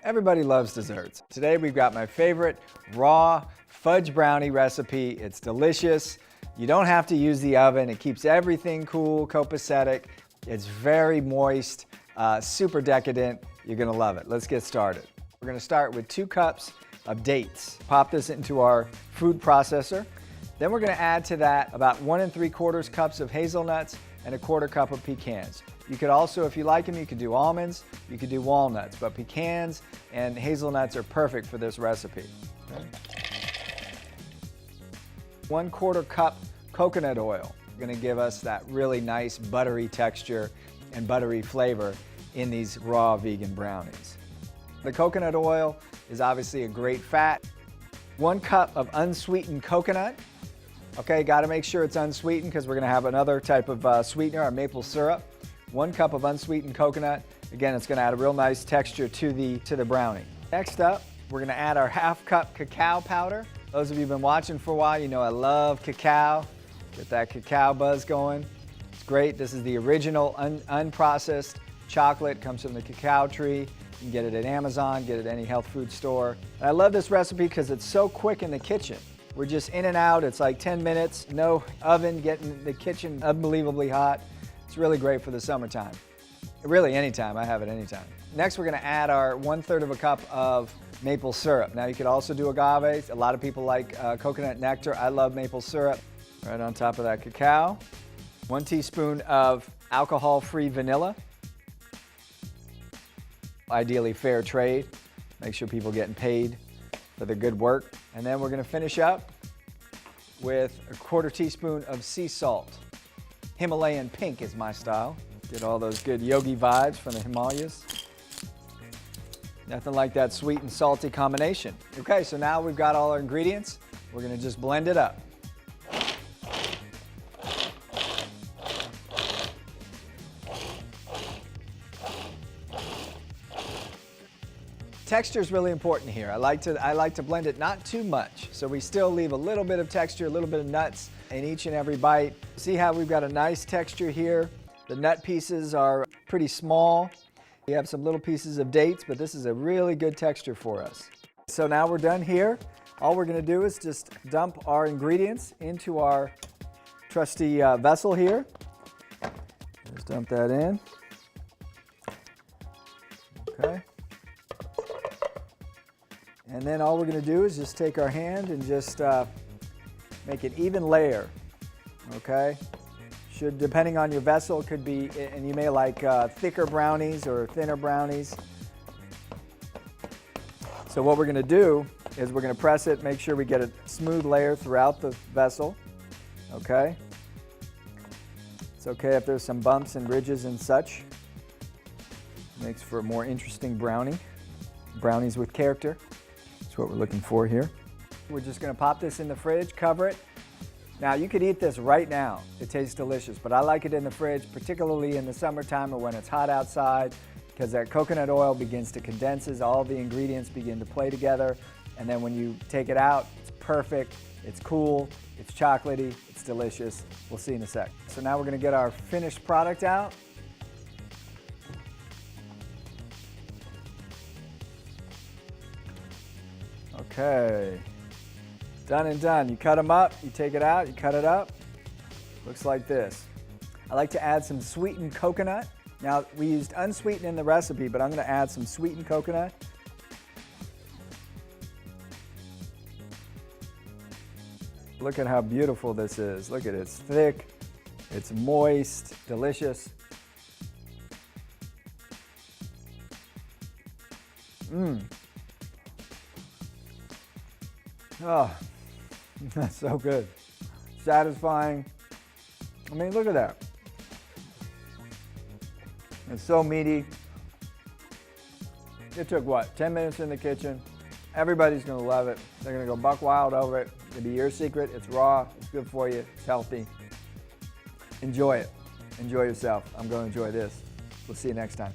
Everybody loves desserts. Today we've got my favorite raw fudge brownie recipe. It's delicious. You don't have to use the oven. It keeps everything cool, copacetic. It's very moist, super decadent. You're gonna love it. Let's get started. We're gonna start with 2 cups of dates. Pop this into our food processor. Then we're gonna add to that about 1 3/4 cups of hazelnuts and 1/4 cup of pecans. You could also, if you like them, you could do almonds, you could do walnuts, but pecans and hazelnuts are perfect for this recipe. Okay. 1/4 cup coconut oil. Going to give us that really nice buttery texture and buttery flavor in these raw vegan brownies. The coconut oil is obviously a great fat. 1 cup of unsweetened coconut. Okay, got to make sure it's unsweetened because we're going to have another type of sweetener, our maple syrup. 1 cup of unsweetened coconut. Again, it's going to add a real nice texture to the brownie. Next up, we're going to add our 1/2 cup cacao powder. Those of you who've been watching for a while, you know I love cacao. Get that cacao buzz going. It's great. This is the original unprocessed chocolate. Comes from the cacao tree. You can get it at Amazon, get it at any health food store. And I love this recipe because it's so quick in the kitchen. We're just in and out. It's like 10 minutes. No oven, getting the kitchen unbelievably hot. It's really great for the summertime. Really anytime, I have it anytime. Next we're gonna add our 1/3 cup of maple syrup. Now you could also do agave. A lot of people like coconut nectar. I love maple syrup. Right on top of that cacao. 1 teaspoon of alcohol-free vanilla. Ideally fair trade. Make sure people are getting paid for their good work. And then we're gonna finish up with 1/4 teaspoon of sea salt. Himalayan pink is my style. Get all those good yogi vibes from the Himalayas. Nothing like that sweet and salty combination. Okay, so now we've got all our ingredients. We're gonna just blend it up. Texture is really important here. I like to blend it not too much, so we still leave a little bit of texture, a little bit of nuts in each and every bite. See how we've got a nice texture here? The nut pieces are pretty small. We have some little pieces of dates, but this is a really good texture for us. So now we're done here. All we're gonna do is just dump our ingredients into our trusty vessel here. Just dump that in. Okay. And then all we're going to do is just take our hand and just make an even layer, okay? Should, depending on your vessel, could be, and you may like thicker brownies or thinner brownies. So what we're going to do is we're going to press it, make sure we get a smooth layer throughout the vessel, okay? It's okay if there's some bumps and ridges and such. Makes for a more interesting brownie. Brownies with character. That's what we're looking for here. We're just going to pop this in the fridge, cover it. Now you could eat this right now. It tastes delicious, but I like it in the fridge, particularly in the summertime or when it's hot outside, because that coconut oil begins to condense, all the ingredients begin to play together, and then when you take it out, it's perfect, it's cool, it's chocolatey, it's delicious. We'll see in a sec. So now we're going to get our finished product out. Okay, done and done. You cut them up, you take it out, you cut it up. Looks like this. I like to add some sweetened coconut. Now, we used unsweetened in the recipe, but I'm going to add some sweetened coconut. Look at how beautiful this is. Look at it, it's thick, it's moist, delicious. Mmm. Oh, that's so good. Satisfying. I mean, look at that. It's so meaty. It took what, 10 minutes in the kitchen. Everybody's gonna love it. They're gonna go buck wild over it. It'll be your secret. It's raw, it's good for you, it's healthy. Enjoy it. Enjoy yourself. I'm gonna enjoy this. We'll see you next time.